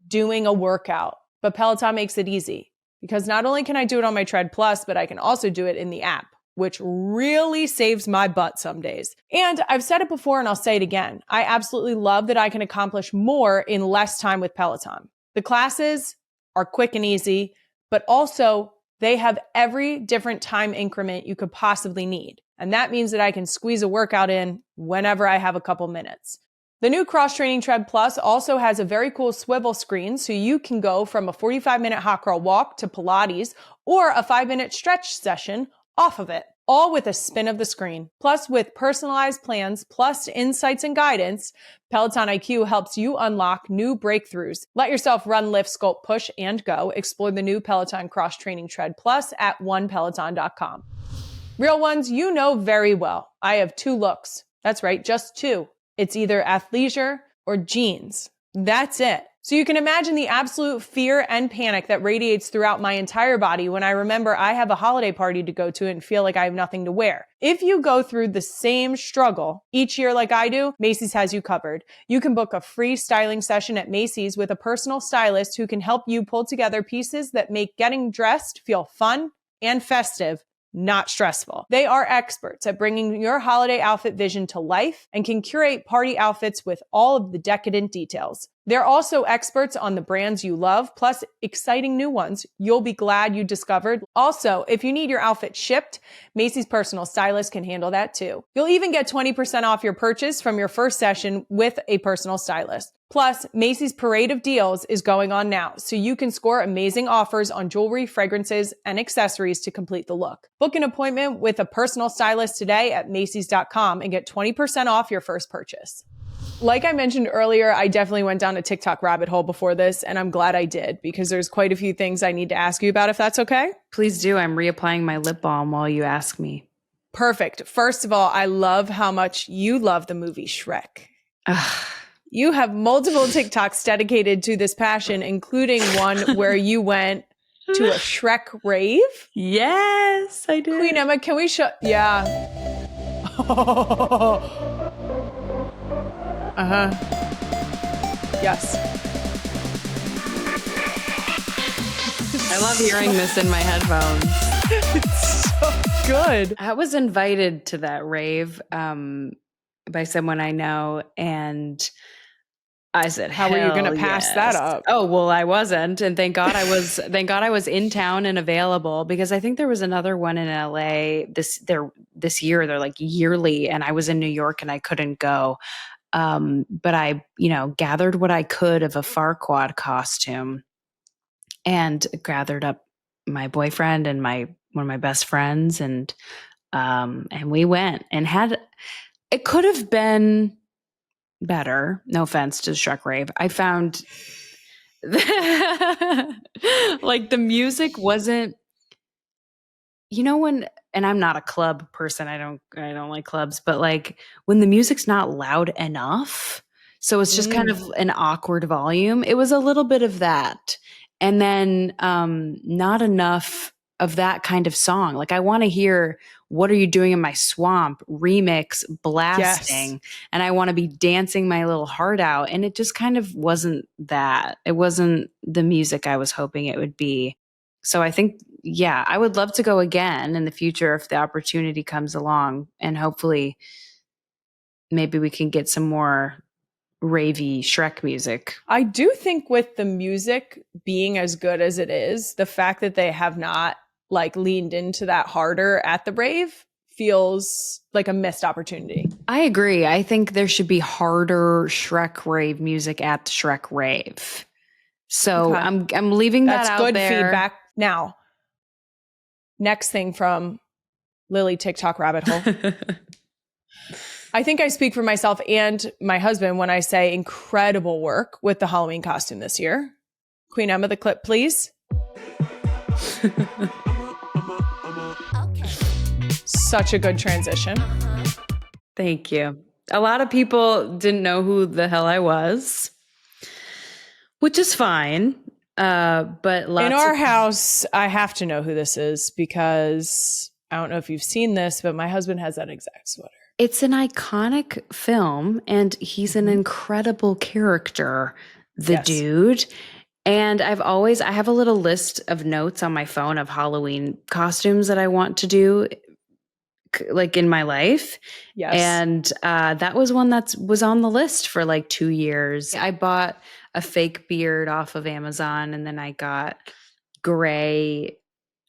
[SPEAKER 1] doing a workout, but Peloton makes it easy because not only can I do it on my Tread Plus, but I can also do it in the app, which really saves my butt some days. And I've said it before and I'll say it again. I absolutely love that I can accomplish more in less time with Peloton. The classes are quick and easy, but also they have every different time increment you could possibly need. And that means that I can squeeze a workout in whenever I have a couple minutes. The new Cross Training Tread Plus also has a very cool swivel screen so you can go from a 45-minute hot girl walk to Pilates or a 5-minute stretch session off of it, all with a spin of the screen. Plus, with personalized plans, plus insights and guidance, Peloton IQ helps you unlock new breakthroughs. Let yourself run, lift, sculpt, push, and go. Explore the new Peloton Cross Training Tread Plus at onepeloton.com. Real ones, you know very well, I have 2 looks. That's right, just 2. It's either athleisure or jeans. That's it. So you can imagine the absolute fear and panic that radiates throughout my entire body when I remember I have a holiday party to go to and feel like I have nothing to wear. If you go through the same struggle each year like I do, Macy's has you covered. You can book a free styling session at Macy's with a personal stylist who can help you pull together pieces that make getting dressed feel fun and festive, not stressful. They are experts at bringing your holiday outfit vision to life and can curate party outfits with all of the decadent details. They're also experts on the brands you love, plus exciting new ones you'll be glad you discovered. Also, if you need your outfit shipped, Macy's personal stylist can handle that too. You'll even get 20% off your purchase from your first session with a personal stylist. Plus, Macy's Parade of Deals is going on now, so you can score amazing offers on jewelry, fragrances, and accessories to complete the look. Book an appointment with a personal stylist today at Macys.com and get 20% off your first purchase. like I mentioned earlier, I definitely went down a TikTok rabbit hole before this, and I'm glad I did because there's quite a few things I need to ask you about, if that's okay.
[SPEAKER 4] Please do. I'm reapplying my lip balm while you ask me.
[SPEAKER 1] Perfect. First of all, I love how much you love the movie Shrek.
[SPEAKER 4] Ugh.
[SPEAKER 1] You have multiple TikToks dedicated to this passion, including one where you went to a Shrek rave.
[SPEAKER 4] Yes, I did.
[SPEAKER 1] Queen Emma, can we show? Yeah. Yes.
[SPEAKER 4] I love hearing this in my headphones.
[SPEAKER 1] It's so good.
[SPEAKER 4] I was invited to that rave by someone I know, and I said,
[SPEAKER 1] How were you going to pass that up?
[SPEAKER 4] Oh, well, I wasn't. And thank God I was, thank God I was in town and available, because I think there was another one in LA this year. They're like yearly, and I was in New York and I couldn't go. But I, gathered what I could of a Farquaad costume and gathered up my boyfriend and one of my best friends, and we went and it could have been better. No offense to Shrek Rave. I found like the music wasn't, and I'm not a club person. I don't like clubs, but like when the music's not loud enough, so it's just kind of an awkward volume. It was a little bit of that. And then not enough of that kind of song. Like I want to hear What Are You Doing in My Swamp remix blasting. Yes. And I want to be dancing my little heart out. And it just kind of wasn't that. It wasn't the music I was hoping it would be. So I think, yeah, I would love to go again in the future if the opportunity comes along. And hopefully maybe we can get some more ravey Shrek music.
[SPEAKER 1] I do think with the music being as good as it is, the fact that they have not like leaned into that harder at the rave feels like a missed opportunity.
[SPEAKER 4] I agree. I think there should be harder Shrek rave music at the Shrek rave. So okay. I'm leaving that out there.
[SPEAKER 1] That's good feedback. Now, next thing from Lili TikTok rabbit hole. I think I speak for myself and my husband when I say incredible work with the Halloween costume this year. Queen Emma, the clip, please. Such a good transition.
[SPEAKER 4] Thank you. A lot of people didn't know who the hell I was, which is fine. But
[SPEAKER 1] in our house, I have to know who this is because I don't know if you've seen this, but my husband has that exact sweater.
[SPEAKER 4] It's an iconic film, and he's an incredible character, dude. And I have a little list of notes on my phone of Halloween costumes that I want to do, like in my life.
[SPEAKER 1] Yes.
[SPEAKER 4] And that was one that was on the list for like 2 years. I bought a fake beard off of Amazon, and then I got gray,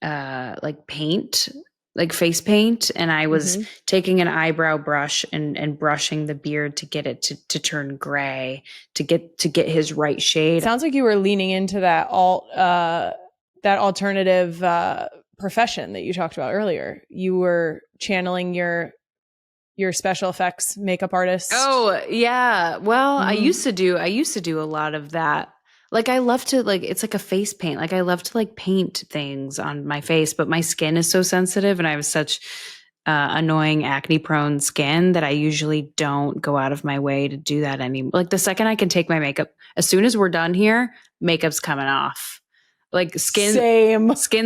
[SPEAKER 4] like paint, like face paint. And I was taking an eyebrow brush and brushing the beard to get it to turn gray, to get his right shade.
[SPEAKER 1] Sounds like you were leaning into that alternative profession that you talked about earlier. You were channeling your special effects makeup artist.
[SPEAKER 4] Oh yeah. Well, I used to do a lot of that. Like I love to it's like a face paint. Like I love to paint things on my face, but my skin is so sensitive and I have such annoying acne prone skin that I usually don't go out of my way to do that anymore. Like the second I can take my makeup, as soon as we're done here, makeup's coming off. Like skin's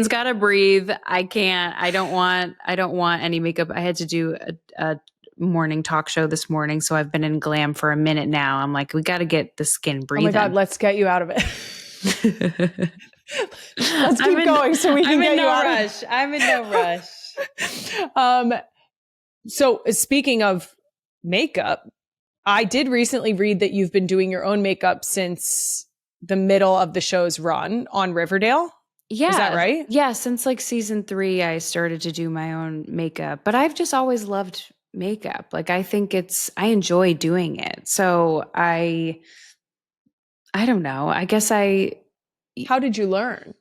[SPEAKER 4] got to breathe. I don't want any makeup. I had to do a morning talk show this morning, so I've been in glam for a minute now. I'm like, we got to get the skin breathing.
[SPEAKER 1] Oh my God, let's get you out of it. Let's keep going so we can get you out of it.
[SPEAKER 4] I'm in no rush.
[SPEAKER 1] So speaking of makeup, I did recently read that you've been doing your own makeup since the middle of the show's run on Riverdale.
[SPEAKER 4] Yeah.
[SPEAKER 1] Is that right?
[SPEAKER 4] Yeah. Since season 3, I started to do my own makeup, but I've just always loved makeup. Like I think I enjoy doing it. So I don't know. I guess
[SPEAKER 1] how did you learn?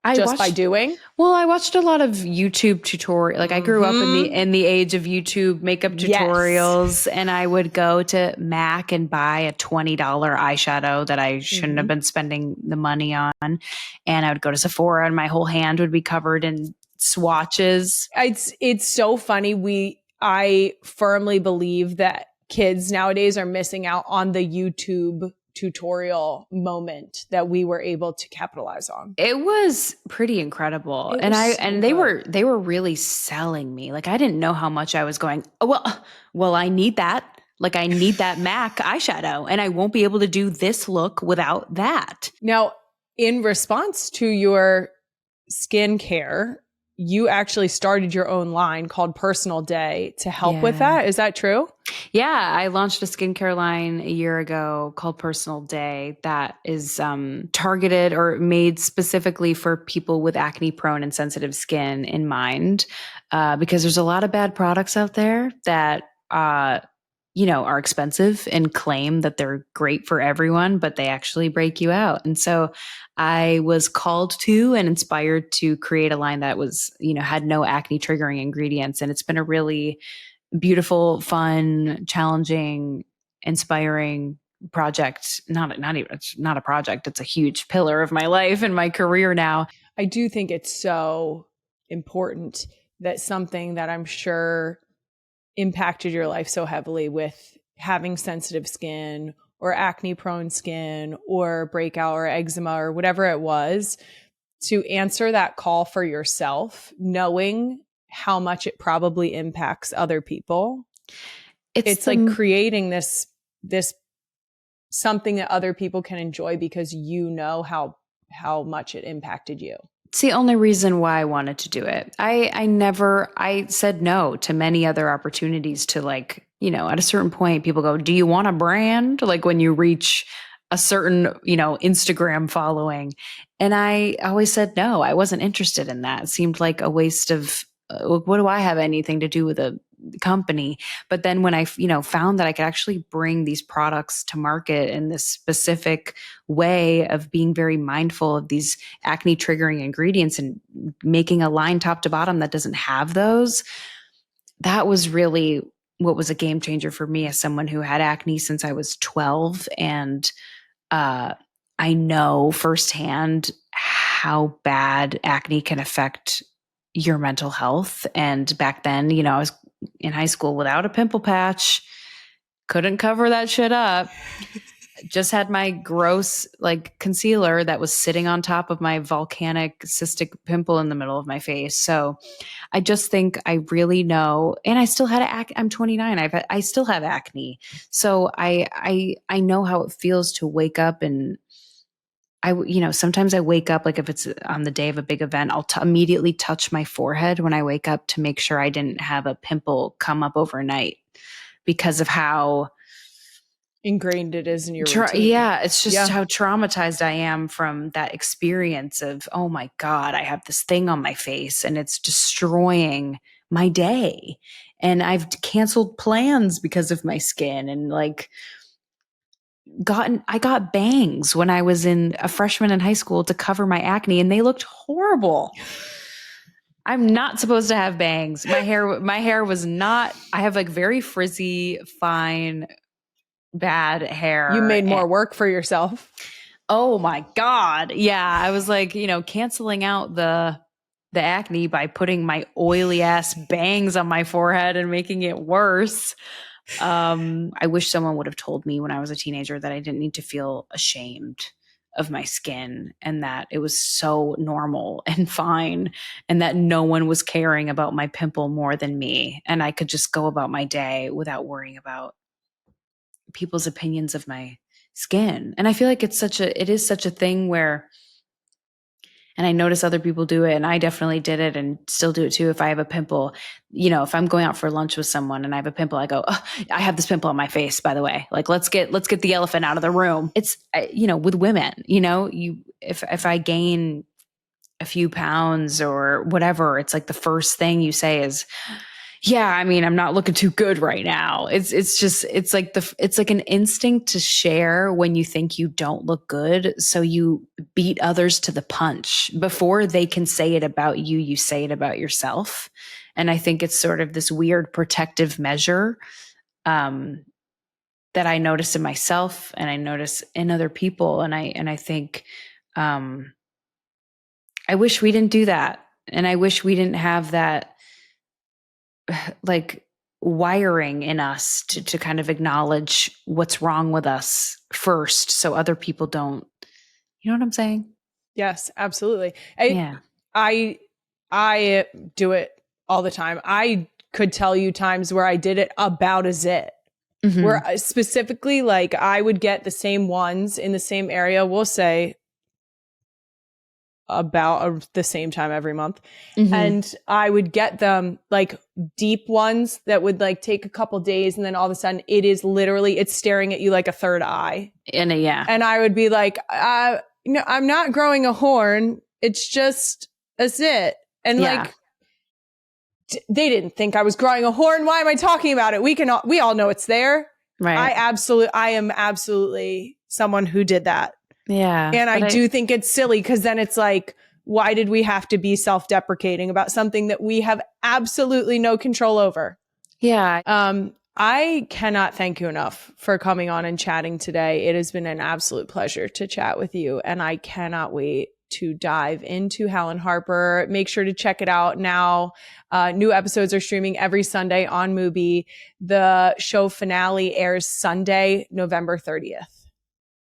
[SPEAKER 4] I
[SPEAKER 1] just
[SPEAKER 4] watched,
[SPEAKER 1] by doing?
[SPEAKER 4] Well, I watched a lot of YouTube tutorial. Like I grew up in the age of YouTube makeup tutorials, and I would go to MAC and buy a $20 eyeshadow that I shouldn't have been spending the money on. And I would go to Sephora and my whole hand would be covered in swatches.
[SPEAKER 1] It's so funny. I firmly believe that kids nowadays are missing out on the YouTube tutorial moment that we were able to capitalize on.
[SPEAKER 4] It was pretty incredible. They were really selling me. Like I didn't know how much I was going, oh, well, I need that. Like I need that MAC eyeshadow and I won't be able to do this look without that.
[SPEAKER 1] Now, in response to your skincare, you actually started your own line called Personal Day to help with that. Is that true?
[SPEAKER 4] Yeah, I launched a skincare line a year ago called Personal Day that is targeted or made specifically for people with acne prone and sensitive skin in mind, because there's a lot of bad products out there that are expensive and claim that they're great for everyone, but they actually break you out. And so I was called to and inspired to create a line that was, had no acne triggering ingredients. And it's been a really beautiful, fun, challenging, inspiring project. It's not a project. It's a huge pillar of my life and my career now.
[SPEAKER 1] I do think it's so important that something that I'm sure impacted your life so heavily with having sensitive skin or acne prone skin or breakout or eczema or whatever it was, to answer that call for yourself, knowing how much it probably impacts other people. It's like creating this something that other people can enjoy because you know how much it impacted you.
[SPEAKER 4] It's the only reason why I wanted to do it. I said no to many other opportunities to at a certain point, people go, do you want a brand? Like when you reach a certain, Instagram following. And I always said, no, I wasn't interested in that. It seemed like a waste of, what do I have anything to do with a company? But then when I, found that I could actually bring these products to market in this specific way of being very mindful of these acne triggering ingredients and making a line top to bottom that doesn't have those, that was really what was a game changer for me as someone who had acne since I was 12. And I know firsthand how bad acne can affect your mental health. And back then, I was in high school without a pimple patch, couldn't cover that shit up. Just had my gross concealer that was sitting on top of my volcanic cystic pimple in the middle of my face. So I just think I really know, and I still had I'm 29. I still have acne. So I know how it feels to wake up and sometimes I wake up, if it's on the day of a big event, I'll immediately touch my forehead when I wake up to make sure I didn't have a pimple come up overnight because of how
[SPEAKER 1] ingrained it is in your routine.
[SPEAKER 4] Yeah, it's just how traumatized I am from that experience of, oh my God, I have this thing on my face and it's destroying my day. And I've canceled plans because of my skin and I got bangs when I was a freshman in high school to cover my acne and they looked horrible. I'm not supposed to have bangs. My hair was not, I have very frizzy, fine, bad hair.
[SPEAKER 1] You made more work for yourself.
[SPEAKER 4] Oh my God. Yeah. I was canceling out the acne by putting my oily ass bangs on my forehead and making it worse. I wish someone would have told me when I was a teenager that I didn't need to feel ashamed of my skin and that it was so normal and fine and that no one was caring about my pimple more than me. And I could just go about my day without worrying about people's opinions of my skin. And I feel like it is such a thing where, and I notice other people do it and I definitely did it and still do it too. If I have a pimple, if I'm going out for lunch with someone and I have a pimple, I go, oh, I have this pimple on my face, by the way, let's get the elephant out of the room. It's, with women, if I gain a few pounds or whatever, it's the first thing you say is, Yeah, I mean, I'm not looking too good right now. It's like an instinct to share when you think you don't look good. So you beat others to the punch before they can say it about you. You say it about yourself. And I think it's sort of this weird protective measure that I notice in myself and I notice in other people. And I think I wish we didn't do that. And I wish we didn't have that like wiring in us to kind of acknowledge what's wrong with us first so other people don't. You know what I'm saying?
[SPEAKER 1] Yes, absolutely.
[SPEAKER 4] Yeah.
[SPEAKER 1] I do it all the time. I could tell you times where I did it about as it.
[SPEAKER 4] Mhm.
[SPEAKER 1] Where specifically, like, I would get the same ones in the same area, we'll say about the same time every month.
[SPEAKER 4] Mhm.
[SPEAKER 1] And I would get them like deep ones that would like take a couple days. And then all of a sudden it's staring at you like a third eye.
[SPEAKER 4] And yeah.
[SPEAKER 1] And I would be like, no, I'm not growing a horn. It's just a zit. And
[SPEAKER 4] Yeah.
[SPEAKER 1] like, they didn't think I was growing a horn. Why am I talking about it? We all know it's there.
[SPEAKER 4] Right.
[SPEAKER 1] I am absolutely someone who did that.
[SPEAKER 4] Yeah.
[SPEAKER 1] And
[SPEAKER 4] but
[SPEAKER 1] I do think it's silly because then it's like, why did we have to be self-deprecating about something that we have absolutely no control over?
[SPEAKER 4] Yeah.
[SPEAKER 1] I cannot thank you enough for coming on and chatting today. It has been an absolute pleasure to chat with you. And I cannot wait to dive into Hal Harper. Make sure to check it out now. New episodes are streaming every Sunday on Mubi. The show finale airs Sunday, November 30th.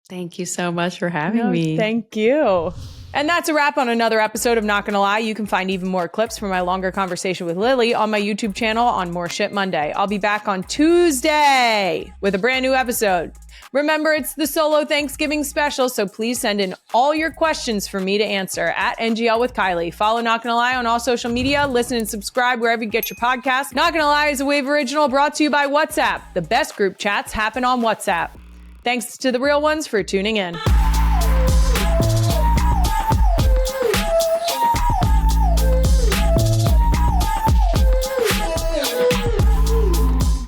[SPEAKER 4] Thank you so much for having me.
[SPEAKER 1] Thank you. And that's a wrap on another episode of Not Gonna Lie. You can find even more clips from my longer conversation with Lili on my YouTube channel on More Shit Monday. I'll be back on Tuesday with a brand new episode. Remember, it's the solo Thanksgiving special, so please send in all your questions for me to answer at NGL with Kylie. Follow Not Gonna Lie on all social media. Listen and subscribe wherever you get your podcast. Not Gonna Lie is a Wave original brought to you by WhatsApp. The best group chats happen on WhatsApp. Thanks to the real ones for tuning in.